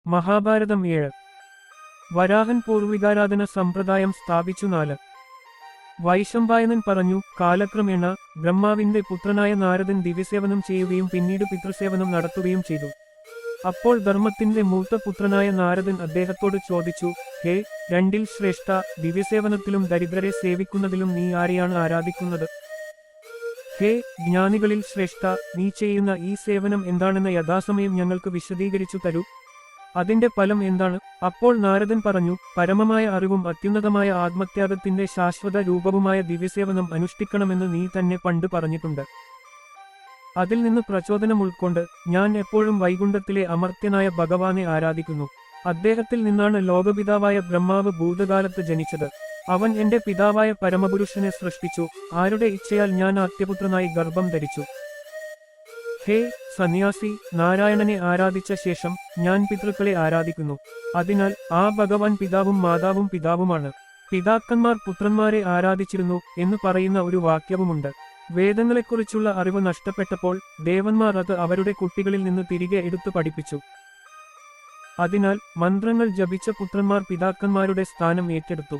മഹാഭാരതം 7. വരാഹൻ പൂർവികാരാധന സമ്പ്രദായം സ്ഥാപിച്ചു 4. വൈശമ്പായനൻ പറഞ്ഞു, കാലക്രമേണ ബ്രഹ്മാവിന്റെ പുത്രനായ നാരദൻ ദിവ്യസേവനം ചെയ്യുകയും പിന്നീട് പിതൃസേവനം നടത്തുകയും ചെയ്തു. അപ്പോൾ ധർമ്മത്തിന്റെ മൂത്ത പുത്രനായ നാരദൻ അദ്ദേഹത്തോട് ചോദിച്ചു, ഹേ രണ്ടിൽ ശ്രേഷ്ഠ, ദിവ്യസേവനത്തിലും ദരിദ്രരെ സേവിക്കുന്നതിലും നീ ആരെയാണ് ആരാധിക്കുന്നത്? ഹേ ജ്ഞാനികളിൽ ശ്രേഷ്ഠ, നീ ചെയ്യുന്ന ഈ സേവനം എന്താണെന്ന് യഥാസമയം ഞങ്ങൾക്ക് വിശദീകരിച്ചു തരൂ. അതിന്റെ ഫലം എന്താണ്? അപ്പോൾ നാരദൻ പറഞ്ഞു, പരമമായ അറിവും അത്യുന്നതമായ ആത്മത്യാഗത്തിന്റെ ശാശ്വത രൂപവുമായ ദിവ്യസേവനം അനുഷ്ഠിക്കണമെന്ന് നീ തന്നെ പണ്ട് പറഞ്ഞിട്ടുണ്ട്. അതിൽ നിന്ന് പ്രചോദനം ഉൾക്കൊണ്ട് ഞാൻ എപ്പോഴും വൈകുണ്ഠത്തിലെ അമർത്യനായ ഭഗവാനെ ആരാധിക്കുന്നു. അദ്ദേഹത്തിൽ നിന്നാണ് ലോകപിതാവായ ബ്രഹ്മാവ് ഭൂതകാലത്ത് ജനിച്ചത്. അവൻ എന്റെ പിതാവായ പരമപുരുഷനെ സൃഷ്ടിച്ചു. ആരുടെ ഇച്ഛയാൽ ഞാൻ ആദ്യപുത്രനായി ഗർഭം ധരിച്ചു. ഹേ സന്യാസി, നാരായണനെ ആരാധിച്ച ശേഷം ഞാൻ പിതൃക്കളെ ആരാധിക്കുന്നു. അതിനാൽ ആ ഭഗവാൻ പിതാവും മാതാവും പിതാവുമാണ്. പിതാക്കന്മാർ പുത്രന്മാരെ ആരാധിച്ചിരുന്നു എന്ന് പറയുന്ന ഒരു വാക്യവുമുണ്ട്. വേദങ്ങളെക്കുറിച്ചുള്ള അറിവ് നഷ്ടപ്പെട്ടപ്പോൾ ദേവന്മാർ അത് അവരുടെ കുട്ടികളിൽ നിന്ന് തിരികെ എടുത്തു പഠിപ്പിച്ചു. അതിനാൽ മന്ത്രങ്ങൾ ജപിച്ച പുത്രന്മാർ പിതാക്കന്മാരുടെ സ്ഥാനം ഏറ്റെടുത്തു.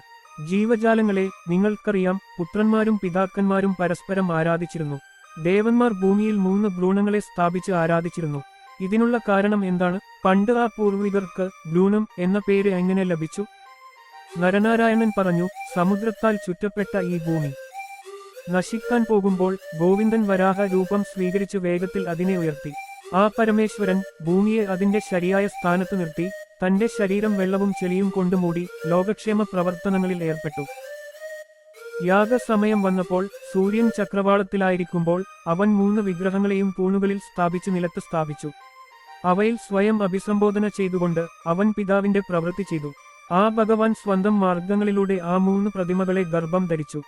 ജീവജാലങ്ങളെ നിങ്ങൾക്കറിയാം, പുത്രന്മാരും പിതാക്കന്മാരും പരസ്പരം ആരാധിച്ചിരുന്നു. ദേവന്മാർ ഭൂമിയിൽ 3 ഭ്രൂണങ്ങളെ സ്ഥാപിച്ച് ആരാധിച്ചിരുന്നു. ഇതിനുള്ള കാരണം എന്താണ്? പണ്ട് ആ പൂർവികർക്ക് ഭ്രൂണം എന്ന പേര് എങ്ങനെ ലഭിച്ചു? നരനാരായണൻ പറഞ്ഞു, സമുദ്രത്താൽ ചുറ്റപ്പെട്ട ഈ ഭൂമി നശിക്കാൻ പോകുമ്പോൾ ഗോവിന്ദൻ വരാഹ രൂപം സ്വീകരിച്ച് വേഗത്തിൽ അതിനെ ഉയർത്തി. ആ പരമേശ്വരൻ ഭൂമിയെ അതിന്റെ ശരിയായ സ്ഥാനത്ത് നിർത്തി തന്റെ ശരീരം വെള്ളവും ചെളിയും കൊണ്ട് മൂടി ലോകക്ഷേമ പ്രവർത്തനങ്ങളിൽ ഏർപ്പെട്ടു. യാഗസമയം വന്നപ്പോൾ സൂര്യൻ ചക്രവാളത്തിലായിരിക്കുമ്പോൾ അവൻ 3 വിഗ്രഹങ്ങളെയും തൂണുകളിൽ സ്ഥാപിച്ച് നിലത്ത് സ്ഥാപിച്ചു. അവയിൽ സ്വയം അഭിസംബോധന ചെയ്തുകൊണ്ട് അവൻ പിതാവിന്റെ പ്രവൃത്തി ചെയ്തു. ആ ഭഗവാൻ സ്വന്തം മാർഗങ്ങളിലൂടെ ആ 3 പ്രതിമകളെ ഗർഭം ധരിച്ചു.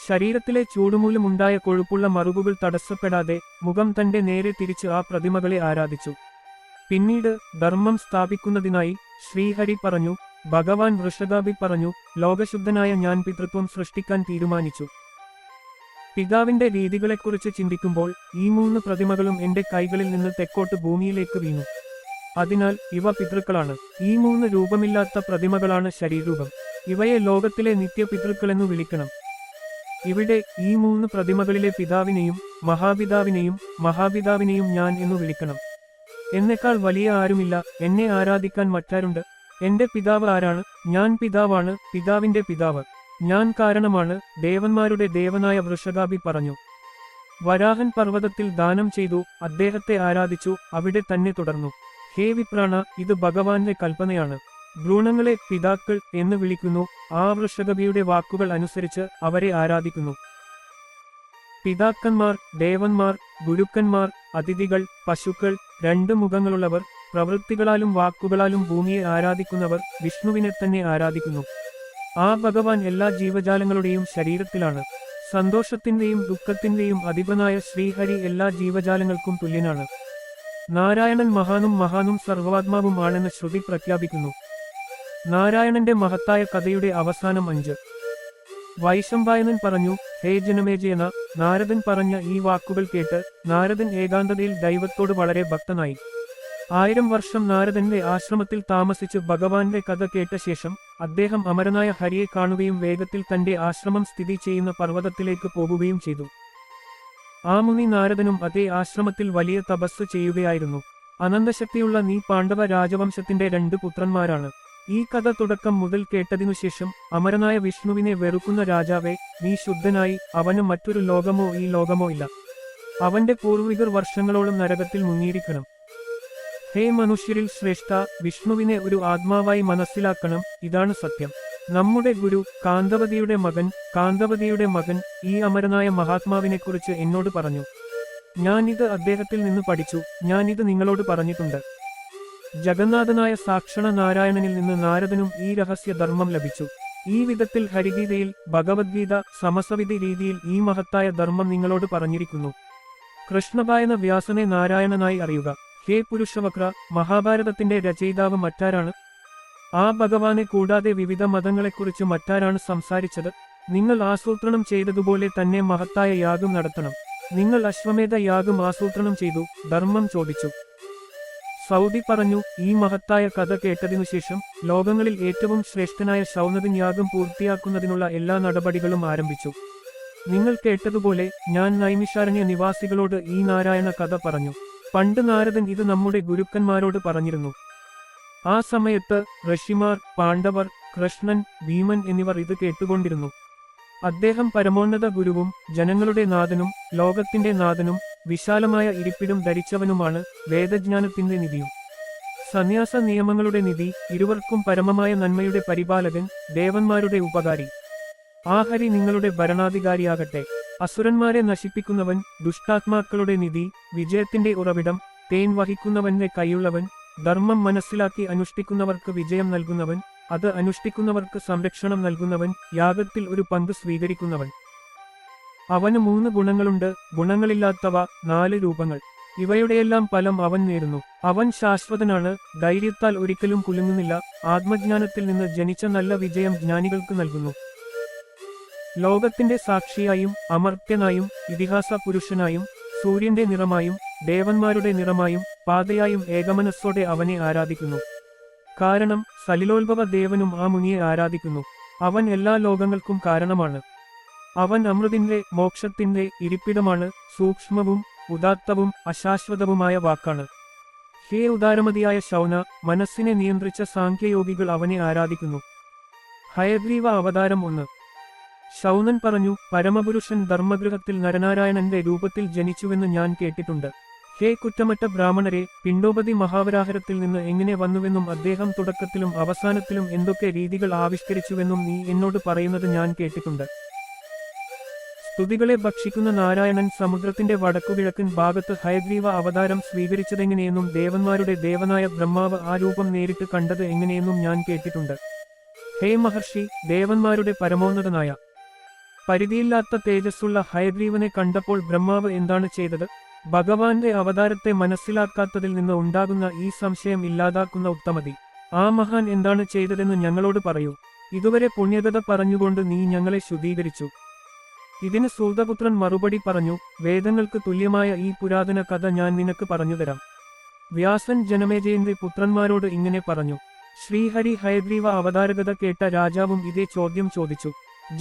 ശരീരത്തിലെ ചൂടുമൂലമുണ്ടായ കൊഴുപ്പുള്ള മറുകുകൾ തടസ്സപ്പെടാതെ മുഖം തന്റെ നേരെ തിരിച്ച് ആ പ്രതിമകളെ ആരാധിച്ചു. പിന്നീട് ധർമ്മം സ്ഥാപിക്കുന്നതിനായി ശ്രീഹരി പറഞ്ഞു, ഭഗവാൻ വൃഷഭാവി പറഞ്ഞു, ലോകശുദ്ധനായ ഞാൻ പിതൃത്വം സൃഷ്ടിക്കാൻ തീരുമാനിച്ചു. പിതാവിന്റെ രീതികളെക്കുറിച്ച് ചിന്തിക്കുമ്പോൾ ഈ 3 പ്രതിമകളും എന്റെ കൈകളിൽ നിന്ന് തെക്കോട്ട് ഭൂമിയിലേക്ക് വീണു. അതിനാൽ ഇവ പിതൃക്കളാണ്. ഈ 3 രൂപമില്ലാത്ത പ്രതിമകളാണ് ശരീരൂപം. ഇവയെ ലോകത്തിലെ നിത്യപിതൃക്കളെന്നു വിളിക്കണം. ഇവിടെ ഈ 3 പ്രതിമകളിലെ പിതാവിനെയും മഹാപിതാവിനെയും ഞാൻ എന്നു വിളിക്കണം. എന്നെക്കാൾ വലിയ ആരുമില്ല. എന്നെ ആരാധിക്കാൻ മറ്റാരുണ്ട്? എന്റെ പിതാവ് ആരാണ്? ഞാൻ പിതാവാണ്, പിതാവിന്റെ പിതാവ്. ഞാൻ കാരണമാണ്, ദേവന്മാരുടെ ദേവനായ വൃഷഭാവി പറഞ്ഞു. വരാഹൻ പർവ്വതത്തിൽ ദാനം ചെയ്തു, അദ്ദേഹത്തെ ആരാധിച്ചു, അവിടെ തന്നെ തുടർന്നു. ഹേ വിപ്രാണ, ഇത് ഭഗവാന്റെ കൽപ്പനയാണ്. ഭ്രൂണങ്ങളെ പിതാക്കൾ എന്ന് വിളിക്കുന്നു. ആ വൃഷഭാവിയുടെ വാക്കുകൾ അനുസരിച്ച് അവരെ ആരാധിക്കുന്നു. പിതാക്കന്മാർ, ദേവന്മാർ, ഗുരുക്കന്മാർ, അതിഥികൾ, പശുക്കൾ, 2 മുഖങ്ങളുള്ളവർ, പ്രവൃത്തികളാലും വാക്കുകളാലും ഭൂമിയെ ആരാധിക്കുന്നവർ വിഷ്ണുവിനെ തന്നെ ആരാധിക്കുന്നു. ആ ഭഗവാൻ എല്ലാ ജീവജാലങ്ങളുടെയും ശരീരത്തിലാണ്. സന്തോഷത്തിന്റെയും ദുഃഖത്തിന്റെയും അധിപനായ ശ്രീഹരി എല്ലാ ജീവജാലങ്ങൾക്കും തുല്യനാണ്. നാരായണൻ മഹാനും സർവാത്മാവും ആണെന്ന് ശ്രുതി പ്രഖ്യാപിക്കുന്നു. നാരായണന്റെ മഹത്തായ കഥയുടെ അവസാനം 5. വൈശമ്പായനൻ പറഞ്ഞു, ഹേ ജനമേജയന, നാരദൻ പറഞ്ഞ ഈ വാക്കുകൾ കേട്ട് നാരദൻ ഏകാന്തതയിൽ ദൈവത്തോട് വളരെ ഭക്തനായി. 1000 വർഷം നാരദന്റെ ആശ്രമത്തിൽ താമസിച്ച് ഭഗവാന്റെ കഥ കേട്ട ശേഷം അദ്ദേഹം അമരനായ ഹരിയെ കാണുകയും വേഗത്തിൽ തന്റെ ആശ്രമം സ്ഥിതി ചെയ്യുന്ന പർവ്വതത്തിലേക്ക് പോകുകയും ചെയ്തു. ആ മുനി നാരദനും അതേ ആശ്രമത്തിൽ വലിയ തപസ് ചെയ്യുകയായിരുന്നു. അനന്തശക്തിയുള്ള നീ പാണ്ഡവ രാജവംശത്തിന്റെ 2 പുത്രന്മാരാണ്. ഈ കഥ തുടക്കം മുതൽ കേട്ടതിനുശേഷം അമരനായ വിഷ്ണുവിനെ വെറുക്കുന്ന രാജാവെ, നീ ശുദ്ധനായി. അവന് മറ്റൊരു ലോകമോ ഈ ലോകമോ ഇല്ല. അവന്റെ പൂർവികർ വർഷങ്ങളോളം നരകത്തിൽ മുങ്ങിയിരിക്കണം. ഹേ മനുഷ്യരിൽ ശ്രേഷ്ഠ, വിഷ്ണുവിനെ ഒരു ആത്മാവായി മനസ്സിലാക്കണം. ഇതാണ് സത്യം. നമ്മുടെ ഗുരു കാന്തവതിയുടെ മകൻ ഈ അമരനായ മഹാത്മാവിനെക്കുറിച്ച് എന്നോട് പറഞ്ഞു. ഞാൻ ഇത് അദ്ദേഹത്തിൽ നിന്ന് പഠിച്ചു. ഞാൻ ഇത് നിങ്ങളോട് പറഞ്ഞിട്ടുണ്ട്. ജഗന്നാഥനായ സാക്ഷണ നാരായണനിൽ നിന്ന് നാരദനും ഈ രഹസ്യ ധർമ്മം ലഭിച്ചു. ഈ വിധത്തിൽ ഹരിഗീതയിൽ, ഭഗവത്ഗീത, സമസവിധി രീതിയിൽ ഈ മഹത്തായ ധർമ്മം നിങ്ങളോട് പറഞ്ഞിരിക്കുന്നു. കൃഷ്ണപായന വ്യാസനെ നാരായണനായി അറിയുക. ഹേ പുരുഷവക്ര, മഹാഭാരതത്തിന്റെ രചയിതാവ് മറ്റാരാണ്? ആ ഭഗവാനെ കൂടാതെ വിവിധ മതങ്ങളെക്കുറിച്ച് മറ്റാരാണ് സംസാരിച്ചത്? നിങ്ങൾ ആസൂത്രണം ചെയ്തതുപോലെ തന്നെ മഹത്തായ യാഗം നടത്തണം. നിങ്ങൾ അശ്വമേധ യാഗം ആസൂത്രണം ചെയ്തു. ധർമ്മം ചോദിച്ചു. സൗദി പറഞ്ഞു, ഈ മഹത്തായ കഥ കേട്ടതിനുശേഷം ലോകങ്ങളിൽ ഏറ്റവും ശ്രേഷ്ഠനായ ശൗനകൻ യാഗം പൂർത്തിയാക്കുന്നതിനുള്ള എല്ലാ നടപടികളും ആരംഭിച്ചു. നിങ്ങൾ കേട്ടതുപോലെ ഞാൻ നൈമിഷാരണ്യ നിവാസികളോട് ഈ നാരായണ കഥ പറഞ്ഞു. പണ്ട് നാരദൻ ഇത് നമ്മുടെ ഗുരുക്കന്മാരോട് പറഞ്ഞിരുന്നു. ആ സമയത്ത് ഋഷിമാർ, പാണ്ഡവർ, കൃഷ്ണൻ, ഭീമൻ എന്നിവർ ഇത് കേട്ടുകൊണ്ടിരുന്നു. അദ്ദേഹം പരമോന്നത ഗുരുവും ജനങ്ങളുടെ നാഥനും ലോകത്തിന്റെ നാഥനും വിശാലമായ ഇരിപ്പിടം ധരിച്ചവനുമാണ്, വേദജ്ഞാനത്തിന്റെ നിധിയും സന്യാസ നിയമങ്ങളുടെ നിധി, ഇരുവർക്കും പരമമായ നന്മയുടെ പരിപാലകൻ, ദേവന്മാരുടെ ഉപകാരി. ആ ഹരി നിങ്ങളുടെ ഭരണാധികാരിയാകട്ടെ. അസുരന്മാരെ നശിപ്പിക്കുന്നവൻ, ദുഷ്ടാത്മാക്കളുടെ നിധി, വിജയത്തിന്റെ ഉറവിടം, തേൻ വഹിക്കുന്നവന്റെ കൈയുള്ളവൻ, ധർമ്മം മനസ്സിലാക്കി അനുഷ്ഠിക്കുന്നവർക്ക് വിജയം നൽകുന്നവൻ, അത് അനുഷ്ഠിക്കുന്നവർക്ക് സംരക്ഷണം നൽകുന്നവൻ, യാഗത്തിൽ ഒരു പങ്ക് സ്വീകരിക്കുന്നവൻ. അവന് 3 ഗുണങ്ങളുണ്ട്, ഗുണങ്ങളില്ലാത്തവ 4 രൂപങ്ങൾ. ഇവയുടെയെല്ലാം ഫലം അവൻ നേരുന്നു. അവൻ ശാശ്വതനാണ്, ധൈര്യത്താൽ ഒരിക്കലും കുലുങ്ങുന്നില്ല, ആത്മജ്ഞാനത്തിൽ നിന്ന് ജനിച്ച നല്ല വിജയം ജ്ഞാനികൾക്ക് നൽകുന്നു. ലോകത്തിന്റെ സാക്ഷിയായും അമർത്യനായും ഇതിഹാസ പുരുഷനായും സൂര്യന്റെ നിറമായും ദേവന്മാരുടെ നിറമായും പാതയായും ഏകമനസ്സോടെ അവനെ ആരാധിക്കുന്നു. കാരണം സലിലോത്ഭവ ദേവനും ആ മുനിയെ ആരാധിക്കുന്നു. അവൻ എല്ലാ ലോകങ്ങൾക്കും കാരണമാണ്. അവൻ അമൃതിന്റെ, മോക്ഷത്തിന്റെ ഇരിപ്പിടമാണ്. സൂക്ഷ്മവും ഉദാത്തവും അശാശ്വതവുമായ വാക്കാണ്. ഹേ ഉദാരമതിയായ ശൗന, മനസ്സിനെ നിയന്ത്രിച്ച സാഖ്യയോഗികൾ അവനെ ആരാധിക്കുന്നു. ഹയഗ്രീവ അവതാരം 1. ശൗനൻ പറഞ്ഞു, പരമപുരുഷൻ ധർമ്മഗൃഹത്തിൽ നരനാരായണന്റെ രൂപത്തിൽ ജനിച്ചുവെന്ന് ഞാൻ കേട്ടിട്ടുണ്ട്. ഹേ കുറ്റമറ്റ ബ്രാഹ്മണരെ, പിണ്ടോപതി മഹാവരാഹരത്തിൽ നിന്ന് എങ്ങനെ വന്നുവെന്നും അദ്ദേഹം തുടക്കത്തിലും അവസാനത്തിലും എന്തൊക്കെ രീതികൾ ആവിഷ്കരിച്ചുവെന്നും നീ എന്നോട് പറയുന്നത് ഞാൻ കേട്ടിട്ടുണ്ട്. സ്തുതികളെ ഭക്ഷിക്കുന്ന നാരായണൻ സമുദ്രത്തിന്റെ വടക്കുകിഴക്കൻ ഭാഗത്ത് ഹയഗ്രീവ അവതാരം സ്വീകരിച്ചതെങ്ങനെയെന്നും ദേവന്മാരുടെ ദേവനായ ബ്രഹ്മാവ് ആ രൂപം നേരിട്ട് കണ്ടത് എങ്ങനെയെന്നും ഞാൻ കേട്ടിട്ടുണ്ട്. ഹേ മഹർഷി, ദേവന്മാരുടെ പരമോന്നതനായ പരിധിയില്ലാത്ത തേജസ്സുള്ള ഹയഗ്രീവനെ കണ്ടപ്പോൾ ബ്രഹ്മാവ് എന്താണ് ചെയ്തത്? ഭഗവാന്റെ അവതാരത്തെ മനസ്സിലാക്കാത്തതിൽ നിന്ന് ഉണ്ടാകുന്ന ഈ സംശയം ഇല്ലാതാക്കുന്ന ഉത്തമതി, ആ മഹാൻ എന്താണ് ചെയ്തതെന്ന് ഞങ്ങളോട് പറയൂ. ഇതുവരെ പുണ്യകഥ പറഞ്ഞുകൊണ്ട് നീ ഞങ്ങളെ ശുദ്ധീകരിച്ചു. ഇതിന് സൂതപുത്രൻ മറുപടി പറഞ്ഞു, വേദങ്ങൾക്ക് തുല്യമായ ഈ പുരാതന കഥ ഞാൻ നിനക്ക് പറഞ്ഞുതരാം. വ്യാസൻ ജനമേജയന്റെ പുത്രന്മാരോട് ഇങ്ങനെ പറഞ്ഞു. ശ്രീഹരി ഹയഗ്രീവ അവതാരകഥ കേട്ട രാജാവും ഇതേ ചോദ്യം ചോദിച്ചു.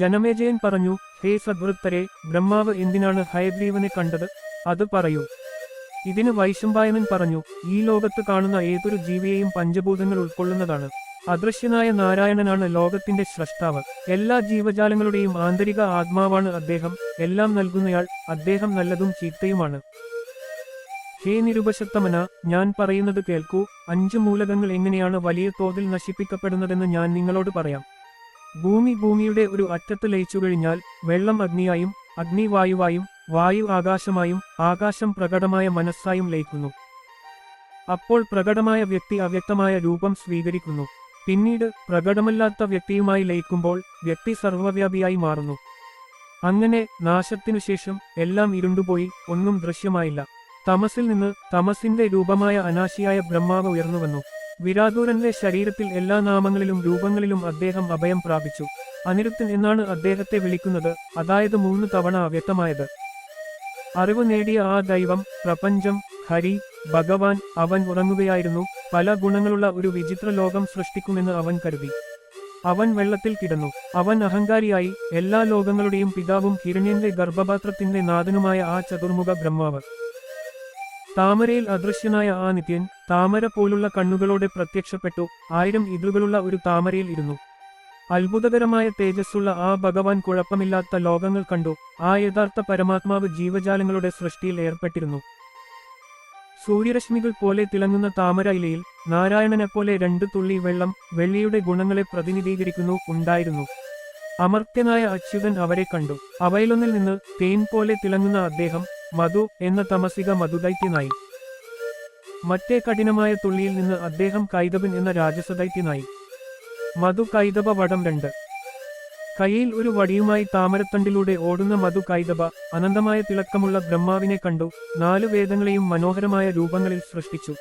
ജനമേജയൻ പറഞ്ഞു, ഹേ സദ്വൃത്തരെ, ബ്രഹ്മാവ് എന്തിനാണ് ഹയഗ്രീവനെ കണ്ടത്? അത് പറയൂ. ഇതിന് വൈശമ്പായനൻ പറഞ്ഞു, ഈ ലോകത്ത് കാണുന്ന ഏതൊരു ജീവിയെയും പഞ്ചഭൂതങ്ങൾ ഉൾക്കൊള്ളുന്നതാണ്. അദൃശ്യനായ നാരായണനാണ് ലോകത്തിന്റെ സ്രഷ്ടാവ്. എല്ലാ ജീവജാലങ്ങളുടെയും ആന്തരിക ആത്മാവാണ് അദ്ദേഹം. എല്ലാം നൽകുന്നയാൾ. അദ്ദേഹം നല്ലതും ചീത്തയുമാണ്. ഹേ നിരുപശക്തമന, ഞാൻ പറയുന്നത് കേൾക്കൂ. 5 മൂലകങ്ങൾ എങ്ങനെയാണ് വലിയ തോതിൽ നശിപ്പിക്കപ്പെടുന്നതെന്ന് ഞാൻ നിങ്ങളോട് പറയാം. ഭൂമിയുടെ ഒരു അറ്റത്ത് ലയിച്ചു കഴിഞ്ഞാൽ വെള്ളം അഗ്നിയായും, അഗ്നി വായുവായും, വായു ആകാശമായും, ആകാശം പ്രകടമായ മനസ്സായും ലയിക്കുന്നു. അപ്പോൾ പ്രകടമായ വ്യക്തി അവ്യക്തമായ രൂപം സ്വീകരിക്കുന്നു. പിന്നീട് പ്രകടമല്ലാത്ത വ്യക്തിയുമായി ലയിക്കുമ്പോൾ വ്യക്തി സർവ്വവ്യാപിയായി മാറുന്നു. അങ്ങനെ നാശത്തിനുശേഷം എല്ലാം ഇരുണ്ടുപോയി, ഒന്നും ദൃശ്യമായില്ല. തമസിൽ നിന്ന് തമസിന്റെ രൂപമായ അനാശിയായ ബ്രഹ്മാവ് ഉയർന്നുവന്നു. വിരാധൂരന്റെ ശരീരത്തിൽ എല്ലാ നാമങ്ങളിലും രൂപങ്ങളിലും അദ്ദേഹം അഭയം പ്രാപിച്ചു. അനിരുദ്ധൻ എന്നാണ് അദ്ദേഹത്തെ വിളിക്കുന്നത്, അതായത് 3 തവണ അവ്യക്തമായത്. അറിവ് നേടിയ ആ ദൈവം, പ്രപഞ്ചം, ഹരി, ഭഗവാൻ, അവൻ ഉറങ്ങുകയായിരുന്നു. പല ഗുണങ്ങളുള്ള ഒരു വിചിത്ര ലോകം സൃഷ്ടിക്കുമെന്ന് അവൻ കരുതി. അവൻ വെള്ളത്തിൽ കിടന്നു. അവൻ അഹങ്കാരിയായി. എല്ലാ ലോകങ്ങളുടെയും പിതാവും ഹിരണ്യന്റെ ഗർഭപാത്രത്തിന്റെ നാഥനുമായ ആ ചതുർമുഖ ബ്രഹ്മാവ്. താമരയിൽ അദൃശ്യനായ ആ നിത്യൻ താമര പോലുള്ള കണ്ണുകളോടെ പ്രത്യക്ഷപ്പെട്ടു. 1000 ഇതളുകളുള്ള ഒരു താമരയിൽ ഇരുന്നു. അത്ഭുതകരമായ തേജസ്സുള്ള ആ ഭഗവാൻ കുഴപ്പമില്ലാത്ത ലോകങ്ങൾ കണ്ടു. ആ യഥാർത്ഥ പരമാത്മാവ് ജീവജാലങ്ങളുടെ സൃഷ്ടിയിൽ ഏർപ്പെട്ടിരുന്നു. സൂര്യരശ്മികൾ പോലെ തിളങ്ങുന്ന താമര ഇലയിൽ നാരായണനെപ്പോലെ 2 തുള്ളി വെള്ളം വെള്ളിയുടെ ഗുണങ്ങളെ പ്രതിനിധീകരിക്കുന്നു ഉണ്ടായിരുന്നു. അമർത്യനായ അച്യുതൻ അവരെ കണ്ടു. അവയിലൊന്നിൽ നിന്ന് തേൻ പോലെ തിളങ്ങുന്ന അദ്ദേഹം മധു എന്ന തമസിക മധുദൈത്യനായി. മറ്റേ കഠിനമായ തുള്ളിയിൽ നിന്ന് അദ്ദേഹം കൈതബൻ എന്ന രാജസദൈത്യനായി. മധു കൈതബ വടം 2. കയ്യിൽ ഒരു വടിയുമായി താമരത്തണ്ടിലൂടെ ഓടുന്ന മധു കൈതബ അനന്തമായ തിളക്കമുള്ള ബ്രഹ്മാവിനെ കണ്ടു. 4 വേദങ്ങളെയും മനോഹരമായ രൂപങ്ങളിൽ സൃഷ്ടിച്ചു.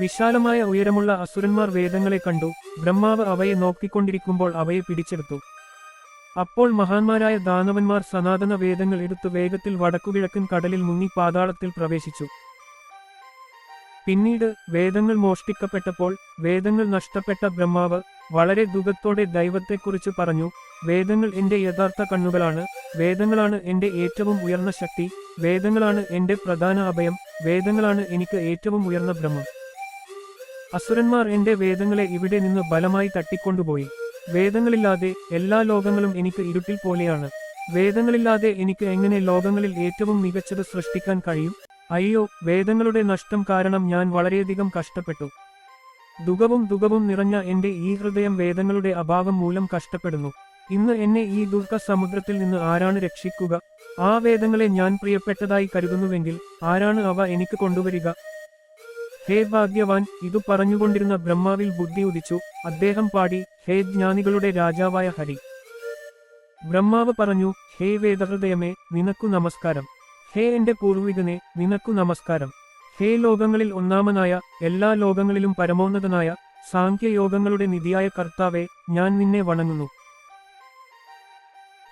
വിശാലമായ ഉയരമുള്ള അസുരന്മാർ വേദങ്ങളെ കണ്ടു. ബ്രഹ്മാവ് അവയെ നോക്കിക്കൊണ്ടിരിക്കുമ്പോൾ അവയെ പിടിച്ചെടുത്തു. അപ്പോൾ മഹാന്മാരായ ദാനവന്മാർ സനാതന വേദങ്ങൾ എടുത്ത് വേഗത്തിൽ വടക്കുകിഴക്കൻ കടലിൽ മുങ്ങി പാതാളത്തിൽ പ്രവേശിച്ചു. പിന്നീട് വേദങ്ങൾ മോഷ്ടിക്കപ്പെട്ടപ്പോൾ വേദങ്ങൾ നഷ്ടപ്പെട്ട ബ്രഹ്മാവ് വളരെ ദുഃഖത്തോടെ ദൈവത്തെക്കുറിച്ച് പറഞ്ഞു, വേദങ്ങൾ എന്റെ യഥാർത്ഥ കണ്ണുകളാണ്, വേദങ്ങളാണ് എന്റെ ഏറ്റവും ഉയർന്ന ശക്തി, വേദങ്ങളാണ് എന്റെ പ്രധാന അഭയം, വേദങ്ങളാണ് എനിക്ക് ഏറ്റവും ഉയർന്ന ബ്രഹ്മം. അസുരന്മാർ എന്റെ വേദങ്ങളെ ഇവിടെ നിന്ന് ബലമായി തട്ടിക്കൊണ്ടുപോയി. വേദങ്ങളില്ലാതെ എല്ലാ ലോകങ്ങളും എനിക്ക് ഇരുട്ടിൽ പോലെയാണ്. വേദങ്ങളില്ലാതെ എനിക്ക് എങ്ങനെ ലോകങ്ങളിൽ ഏറ്റവും മികച്ചത് സൃഷ്ടിക്കാൻ കഴിയും? അയ്യോ, വേദങ്ങളുടെ നഷ്ടം കാരണം ഞാൻ വളരെയധികം കഷ്ടപ്പെട്ടു. ദുഃഖവും നിറഞ്ഞ എന്റെ ഈ ഹൃദയം വേദങ്ങളുടെ അഭാവം മൂലം കഷ്ടപ്പെടുന്നു. ഇന്ന് എന്നെ ഈ ദുഃഖ സമുദ്രത്തിൽ നിന്ന് ആരാണ് രക്ഷിക്കുക? ആ വേദങ്ങളെ ഞാൻ പ്രിയപ്പെട്ടതായി കരുതുന്നുവെങ്കിൽ ആരാണ് അവ എനിക്ക് കൊണ്ടുവരിക? ഹേ ഭാഗ്യവാൻ, ഇതു പറഞ്ഞുകൊണ്ടിരുന്ന ബ്രഹ്മാവിൽ ബുദ്ധി ഉദിച്ചു. അദ്ദേഹം പാടി, ഹേ ജ്ഞാനികളുടെ രാജാവായ ഹരി. ബ്രഹ്മാവ് പറഞ്ഞു, ഹേ വേദഹൃദയമേ, നിനക്കു നമസ്കാരം. ഹേ എന്റെ പൂർവികനെ, നിനക്കു നമസ്കാരം. ഹേ ലോകങ്ങളിൽ ഒന്നാമനായ, എല്ലാ ലോകങ്ങളിലും പരമോന്നതനായ, സാഖ്യയോഗങ്ങളുടെ നിധിയായ കർത്താവെ, ഞാൻ നിന്നെ വണങ്ങുന്നു.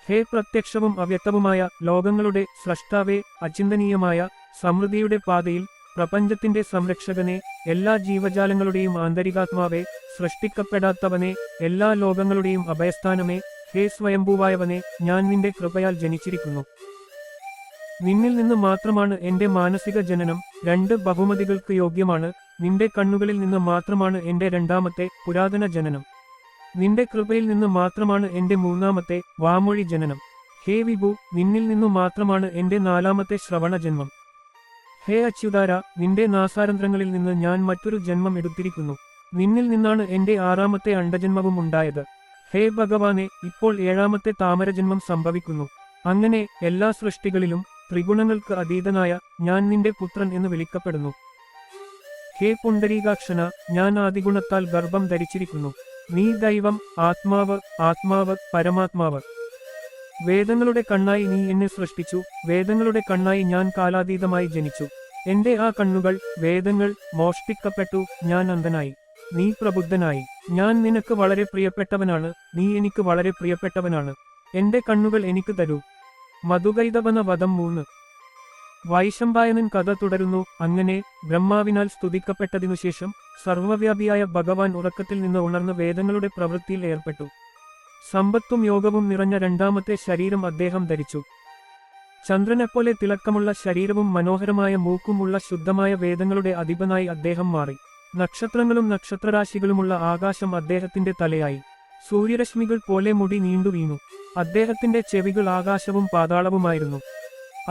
ഹേ പ്രത്യക്ഷവും അവ്യക്തവുമായ ലോകങ്ങളുടെ സ്രഷ്ടാവേ, അചിന്തനീയമായ സമൃദ്ധിയുടെ പാതയിൽ പ്രപഞ്ചത്തിന്റെ സംരക്ഷകനെ, എല്ലാ ജീവജാലങ്ങളുടെയും ആന്തരികാത്മാവെ, സൃഷ്ടിക്കപ്പെടാത്തവനെ, എല്ലാ ലോകങ്ങളുടെയും അഭയസ്ഥാനമേ, ഹേ സ്വയംഭൂവായവനെ, ഞാൻ നിന്റെ കൃപയാൽ ജനിച്ചിരിക്കുന്നു. നിന്നിൽ നിന്ന് മാത്രമാണ് എന്റെ മാനസിക ജനനം, 2 ബഹുമതികൾക്ക് യോഗ്യമാണ്. നിന്റെ കണ്ണുകളിൽ നിന്ന് മാത്രമാണ് എന്റെ രണ്ടാമത്തെ പുരാതന ജനനം. നിന്റെ കൃപയിൽ നിന്ന് മാത്രമാണ് എന്റെ 3ാമത്തെ വാമൊഴി ജനനം. ഹേ വിഭു, നിന്നിൽ നിന്നു മാത്രമാണ് എന്റെ 4ാമത്തെ ശ്രവണ ജന്മം. ഹേ അച്യുതാര, നിന്റെ നാസാരന്ധ്രങ്ങളിൽ നിന്ന് ഞാൻ മറ്റൊരു ജന്മം എടുത്തിരിക്കുന്നു. നിന്നിൽ നിന്നാണ് എന്റെ 6ാമത്തെ അണ്ടജന്മവും ഉണ്ടായത്. ഹേ ഭഗവാനെ, ഇപ്പോൾ 7ാമത്തെ താമരജന്മം സംഭവിക്കുന്നു. അങ്ങനെ എല്ലാ സൃഷ്ടികളിലും ത്രിഗുണങ്ങൾക്ക് അതീതനായ ഞാൻ നിന്റെ പുത്രൻ എന്ന് വിളിക്കപ്പെടുന്നു. ഹേ പുണ്ടരീകാക്ഷന, ഞാൻ ആദിഗുണത്താൽ ഗർഭം ധരിച്ചിരിക്കുന്നു. നീ ദൈവം, ആത്മാവ്, പരമാത്മാവ്. വേദങ്ങളുടെ കണ്ണായി നീ എന്നെ സൃഷ്ടിച്ചു. വേദങ്ങളുടെ കണ്ണായി ഞാൻ കാലാതീതമായി ജനിച്ചു. എന്റെ ആ കണ്ണുകൾ, വേദങ്ങൾ, മോഷ്ടിക്കപ്പെട്ടു. ഞാൻ അന്ധനായി, നീ പ്രബുദ്ധനായി. ഞാൻ നിനക്ക് വളരെ പ്രിയപ്പെട്ടവനാണ്, നീ എനിക്ക് വളരെ പ്രിയപ്പെട്ടവനാണ്. എന്റെ കണ്ണുകൾ എനിക്ക് തരൂ. മധുകൈതവന വധം 3. വൈശമ്പായനൻ കഥ തുടരുന്നു. അങ്ങനെ ബ്രഹ്മാവിനാൽ സ്തുതിക്കപ്പെട്ടതിനുശേഷം സർവ്വവ്യാപിയായ ഭഗവാൻ ഉറക്കത്തിൽ നിന്ന് ഉണർന്ന് വേദങ്ങളുടെ പ്രവൃത്തിയിൽ ഏർപ്പെട്ടു. സമ്പത്തും യോഗവും നിറഞ്ഞ 2ാമത്തെ ശരീരം അദ്ദേഹം ധരിച്ചു. ചന്ദ്രനെപ്പോലെ തിളക്കമുള്ള ശരീരവും മനോഹരമായ മൂക്കുമുള്ള ശുദ്ധമായ വേദങ്ങളുടെ അധിപനായി അദ്ദേഹം മാറി. നക്ഷത്രങ്ങളും നക്ഷത്രരാശികളുമുള്ള ആകാശം അദ്ദേഹത്തിന്റെ തലയായി. സൂര്യരശ്മികൾ പോലെ മുടി നീണ്ടു വീണു. അദ്ദേഹത്തിന്റെ ചെവികൾ ആകാശവും പാതാളവുമായിരുന്നു.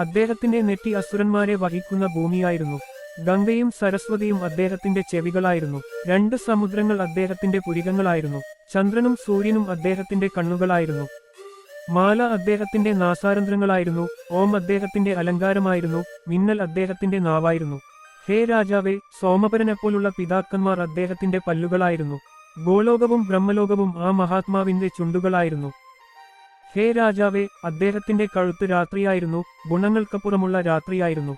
അദ്ദേഹത്തിന്റെ നെറ്റി അസുരന്മാരെ വഹിക്കുന്ന ഭൂമിയായിരുന്നു. ഗംഗയും സരസ്വതിയും അദ്ദേഹത്തിന്റെ ചെവികളായിരുന്നു. 2 സമുദ്രങ്ങൾ അദ്ദേഹത്തിന്റെ പുരികങ്ങളായിരുന്നു. ചന്ദ്രനും സൂര്യനും അദ്ദേഹത്തിന്റെ കണ്ണുകളായിരുന്നു. മാല അദ്ദേഹത്തിന്റെ നാസാരന്ധ്രങ്ങളായിരുന്നു. ഓം അദ്ദേഹത്തിന്റെ അലങ്കാരമായിരുന്നു. മിന്നൽ അദ്ദേഹത്തിന്റെ നാവായിരുന്നു. ഹേ രാജാവേ, സോമപരനെപ്പോലുള്ള പിതാക്കന്മാർ അദ്ദേഹത്തിന്റെ പല്ലുകളായിരുന്നു. ഗോലോകവും ബ്രഹ്മലോകവും ആ മഹാത്മാവിന്റെ ചുണ്ടുകളായിരുന്നു. ഹേ രാജാവേ, അദ്ദേഹത്തിന്റെ കഴുത്ത് രാത്രിയായിരുന്നു. ഗുണങ്ങൾക്കപ്പുറമുള്ള രാത്രിയായിരുന്നു.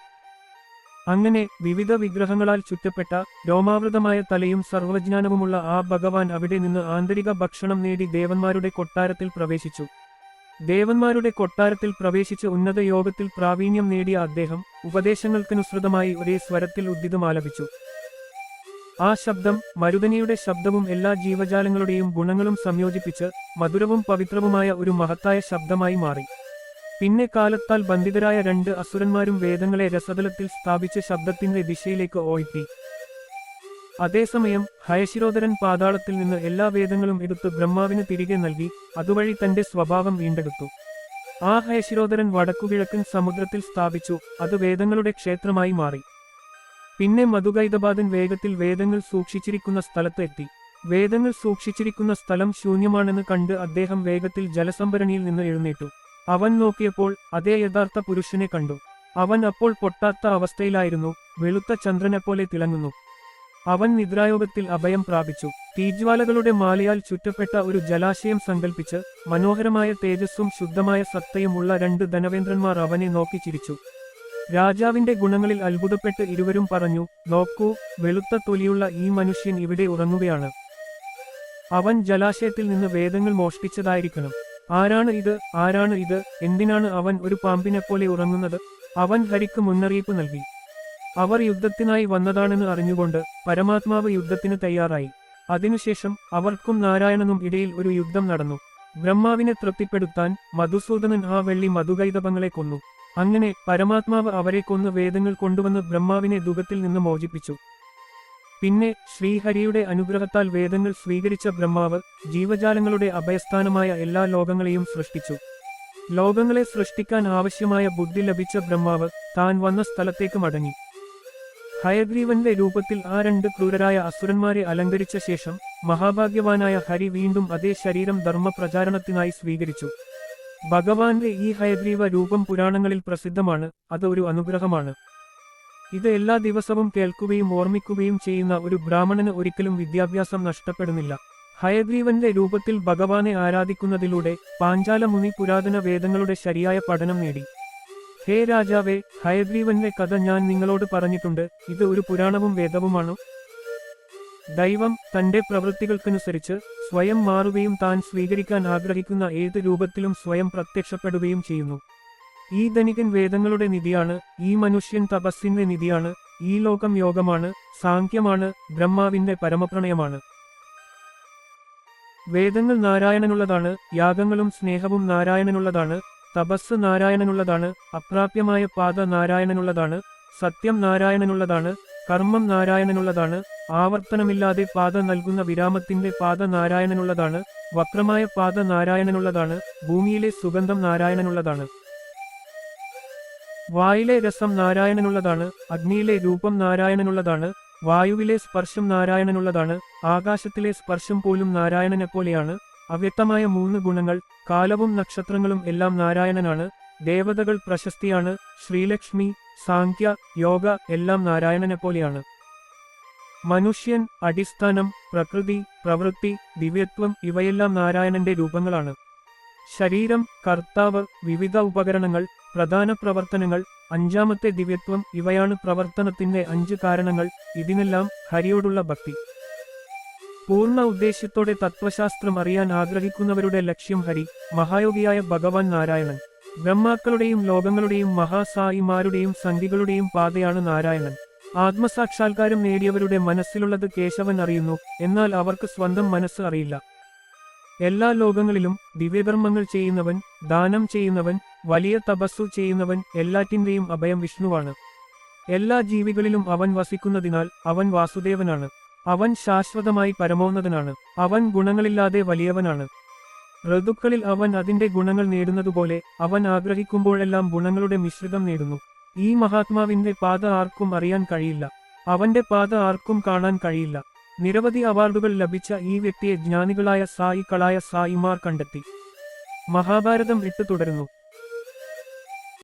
അങ്ങനെ വിവിധ വിഗ്രഹങ്ങളാൽ ചുറ്റപ്പെട്ട രോമാവൃതമായ തലയും സർവജ്ഞാനവുമുള്ള ആ ഭഗവാൻ അവിടെ നിന്ന് ആന്തരിക ഭക്ഷണം നേടി ദേവന്മാരുടെ കൊട്ടാരത്തിൽ പ്രവേശിച്ചു. ദേവന്മാരുടെ കൊട്ടാരത്തിൽ പ്രവേശിച്ച് ഉന്നത യോഗത്തിൽ പ്രാവീണ്യം നേടിയ അദ്ദേഹം ഉപദേശങ്ങൾക്കനുസൃതമായി ഒരേ സ്വരത്തിൽ ഉദ്ദിതമാലപിച്ചു. ആ ശബ്ദം മരുതനിയുടെ ശബ്ദവും എല്ലാ ജീവജാലങ്ങളുടെയും ഗുണങ്ങളും സംയോജിപ്പിച്ച് മധുരവും പവിത്രവുമായ ഒരു മഹത്തായ ശബ്ദമായി മാറി. പിന്നെ കാലത്താൽ ബന്ധിതരായ 2 അസുരന്മാരും വേദങ്ങളെ രസതലത്തിൽ സ്ഥാപിച്ച് ശബ്ദത്തിന്റെ ദിശയിലേക്ക് ഓയിത്തി. അതേസമയം ഹയശിരോധരൻ പാതാളത്തിൽ നിന്ന് എല്ലാ വേദങ്ങളും എടുത്ത് ബ്രഹ്മാവിന് തിരികെ നൽകി. അതുവഴി തന്റെ സ്വഭാവം വീണ്ടെടുത്തു. ആ ഹയശിരോധരൻ വടക്കുകിഴക്കൻ സമുദ്രത്തിൽ സ്ഥാപിച്ചു. അത് വേദങ്ങളുടെ ക്ഷേത്രമായി മാറി. പിന്നെ മധുകൈതബാദൻ വേഗത്തിൽ വേദങ്ങൾ സൂക്ഷിച്ചിരിക്കുന്ന സ്ഥലത്ത് എത്തി. വേദങ്ങൾ സൂക്ഷിച്ചിരിക്കുന്ന സ്ഥലം ശൂന്യമാണെന്ന് കണ്ട് അദ്ദേഹം വേഗത്തിൽ ജലസംഭരണിയിൽ നിന്ന് എഴുന്നേറ്റു. അവൻ നോക്കിയപ്പോൾ അതേ യഥാർത്ഥ പുരുഷനെ കണ്ടു. അവൻ അപ്പോൾ പൊട്ടാത്ത അവസ്ഥയിലായിരുന്നു. വെളുത്ത ചന്ദ്രനെപ്പോലെ തിളങ്ങുന്നു. അവൻ നിദ്രായോഗത്തിൽ അഭയം പ്രാപിച്ചു. തീജ്വാലകളുടെ മാലയാൽ ചുറ്റപ്പെട്ട ഒരു ജലാശയം സങ്കൽപ്പിച്ച് മനോഹരമായ തേജസ്സും ശുദ്ധമായ സത്തയും ഉള്ള 2 ധനവേന്ദ്രന്മാർ അവനെ നോക്കി ചിരിച്ചു. രാജാവിന്റെ ഗുണങ്ങളിൽ അത്ഭുതപ്പെട്ട് ഇരുവരും പറഞ്ഞു, നോക്കൂ, വെളുത്ത തൊലിയുള്ള ഈ മനുഷ്യൻ ഇവിടെ ഉറങ്ങുകയാണ്. അവൻ ജലാശയത്തിൽ നിന്ന് വേദങ്ങൾ മോഷ്ടിച്ചതായിരിക്കണം. ആരാണ് ഇത്? എന്തിനാണ് അവൻ ഒരു പാമ്പിനെപ്പോലെ ഉറങ്ങുന്നത്? അവൻ ഹരിക്ക് മുന്നറിയിപ്പ് നൽകി. അവർ യുദ്ധത്തിനായി വന്നതാണെന്ന് അറിഞ്ഞുകൊണ്ട് പരമാത്മാവ് യുദ്ധത്തിന് തയ്യാറായി. അതിനുശേഷം അവർക്കും നാരായണനും ഇടയിൽ ഒരു യുദ്ധം നടന്നു. ബ്രഹ്മാവിനെ തൃപ്തിപ്പെടുത്താൻ മധുസൂദനൻ ആ വെള്ളി മധുകൈതപങ്ങളെ കൊന്നു. അങ്ങനെ പരമാത്മാവ് അവരെ കൊന്ന് വേദങ്ങൾ കൊണ്ടുവന്ന് ബ്രഹ്മാവിനെ ദുഃഖത്തിൽ നിന്ന് മോചിപ്പിച്ചു. പിന്നെ ശ്രീഹരിയുടെ അനുഗ്രഹത്താൽ വേദങ്ങൾ സ്വീകരിച്ച ബ്രഹ്മാവ് ജീവജാലങ്ങളുടെ അഭയസ്ഥാനമായ എല്ലാ ലോകങ്ങളെയും സൃഷ്ടിച്ചു. ലോകങ്ങളെ സൃഷ്ടിക്കാൻ ആവശ്യമായ ബുദ്ധി ലഭിച്ച ബ്രഹ്മാവ് താൻ വന്ന സ്ഥലത്തേക്ക് മടങ്ങി. ഹയഗ്രീവന്റെ രൂപത്തിൽ ആ 2 ക്രൂരരായ അസുരന്മാരെ അലങ്കരിച്ച ശേഷം മഹാഭാഗ്യവാനായ ഹരി വീണ്ടും അതേ ശരീരം ധർമ്മപ്രചാരണത്തിനായി സ്വീകരിച്ചു. ഭഗവാന്റെ ഈ ഹയഗ്രീവ രൂപം പുരാണങ്ങളിൽ പ്രസിദ്ധമാണ്. അത് ഒരു അനുഗ്രഹമാണ്. ഇത് എല്ലാ ദിവസവും കേൾക്കുകയും ഓർമ്മിക്കുകയും ചെയ്യുന്ന ഒരു ബ്രാഹ്മണന് ഒരിക്കലും വിദ്യാഭ്യാസം നഷ്ടപ്പെടുന്നില്ല. ഹയഗ്രീവന്റെ രൂപത്തിൽ ഭഗവാനെ ആരാധിക്കുന്നതിലൂടെ പാഞ്ചാല മുനി പുരാതന വേദങ്ങളുടെ ശരിയായ പഠനം നേടി. ഹേ രാജാവേ, ഹയഗ്രീവന്റെ കഥ ഞാൻ നിങ്ങളോട് പറഞ്ഞിട്ടുണ്ട്. ഇത് ഒരു പുരാണവും വേദവുമാണ്. ദൈവം തന്റെ പ്രവൃത്തികൾക്കനുസരിച്ച് സ്വയം മാറുകയും താൻ സ്വീകരിക്കാൻ ആഗ്രഹിക്കുന്ന ഏത് രൂപത്തിലും സ്വയം പ്രത്യക്ഷപ്പെടുകയും ചെയ്യുന്നു. ഈ ധനികൻ വേദങ്ങളുടെ നിധിയാണ്, ഈ മനുഷ്യൻ തപസ്സിന്റെ നിധിയാണ്, ഈ ലോകം യോഗമാണ്, സാങ്ക്യമാണ്, ബ്രഹ്മാവിന്റെ പരമപ്രണയമാണ്. വേദങ്ങൾ നാരായണനുള്ളതാണ്, യാഗങ്ങളും സ്നേഹവും നാരായണനുള്ളതാണ്, തപസ് നാരായണനുള്ളതാണ്, അപ്രാപ്യമായ പാത നാരായണനുള്ളതാണ്, സത്യം നാരായണനുള്ളതാണ്, കർമ്മം നാരായണനുള്ളതാണ്, ആവർത്തനമില്ലാതെ പാത നൽകുന്ന വിരാമത്തിന്റെ പാത നാരായണനുള്ളതാണ്, വക്രമായ പാത നാരായണനുള്ളതാണ്, ഭൂമിയിലെ സുഗന്ധം നാരായണനുള്ളതാണ്. വായിലെ രസം നാരായണനുള്ളതാണ്, അഗ്നിയിലെ രൂപം നാരായണനുള്ളതാണ്, വായുവിലെ സ്പർശം നാരായണനുള്ളതാണ്, ആകാശത്തിലെ സ്പർശം പോലും നാരായണനെപ്പോലെയാണ്. അവ്യക്തമായ 3 ഗുണങ്ങൾ, കാലവും നക്ഷത്രങ്ങളും എല്ലാം നാരായണനാണ്. ദേവതകൾ പ്രശസ്തിയാണ്, ശ്രീലക്ഷ്മി, സാങ്ക്യ, യോഗ എല്ലാം നാരായണനെപ്പോലെയാണ്. മനുഷ്യൻ, അടിസ്ഥാനം, പ്രകൃതി, പ്രവൃത്തി, ദിവ്യത്വം ഇവയെല്ലാം നാരായണന്റെ രൂപങ്ങളാണ്. ശരീരം, കർത്താവ്, വിവിധ ഉപകരണങ്ങൾ, പ്രധാന പ്രവർത്തനങ്ങൾ, 5ാമത്തെ ദിവ്യത്വം ഇവയാണ് പ്രവർത്തനത്തിന്റെ 5 കാരണങ്ങൾ. ഇതിനെല്ലാം ഹരിയോടുള്ള ഭക്തി. പൂർണ്ണ ഉദ്ദേശ്യത്തോടെ തത്വശാസ്ത്രം അറിയാൻ ആഗ്രഹിക്കുന്നവരുടെ ലക്ഷ്യം ഹരി, മഹായോഗിയായ ഭഗവാൻ നാരായണൻ. ബ്രഹ്മാക്കളുടെയും ലോകങ്ങളുടെയും മഹാസായിമാരുടെയും സംഘികളുടെയും പാതയാണ് നാരായണൻ. ആത്മസാക്ഷാത്കാരം നേടിയവരുടെ മനസ്സിലുള്ളത് കേശവൻ അറിയുന്നു, എന്നാൽ അവർക്ക് സ്വന്തം മനസ്സ് അറിയില്ല. എല്ലാ ലോകങ്ങളിലും ദിവ്യകർമ്മങ്ങൾ ചെയ്യുന്നവൻ, ദാനം ചെയ്യുന്നവൻ, വലിയ തപസ്സു ചെയ്യുന്നവൻ, എല്ലാറ്റിന്റെയും അഭയം വിഷ്ണുവാണ്. എല്ലാ ജീവികളിലും അവൻ വസിക്കുന്നതിനാൽ അവൻ വാസുദേവനാണ്. അവൻ ശാശ്വതമായി പരമോന്നതനാണ്. അവൻ ഗുണങ്ങളില്ലാതെ വലിയവനാണ്. ഋതുക്കളിൽ അവൻ അതിന്റെ ഗുണങ്ങൾ നേടുന്നതുപോലെ അവൻ ആഗ്രഹിക്കുമ്പോഴെല്ലാം ഗുണങ്ങളുടെ മിശ്രിതം നേടുന്നു. ഈ മഹാത്മാവിന്റെ പാത ആർക്കും അറിയാൻ കഴിയില്ല. അവന്റെ പാത ആർക്കും കാണാൻ കഴിയില്ല. നിരവധി അവാർഡുകൾ ലഭിച്ച ഈ വ്യക്തിയെ ജ്ഞാനികളായ സായികളായ സായിമാർ കണ്ടെത്തി. മഹാഭാരതം 8 തുടരുന്നു.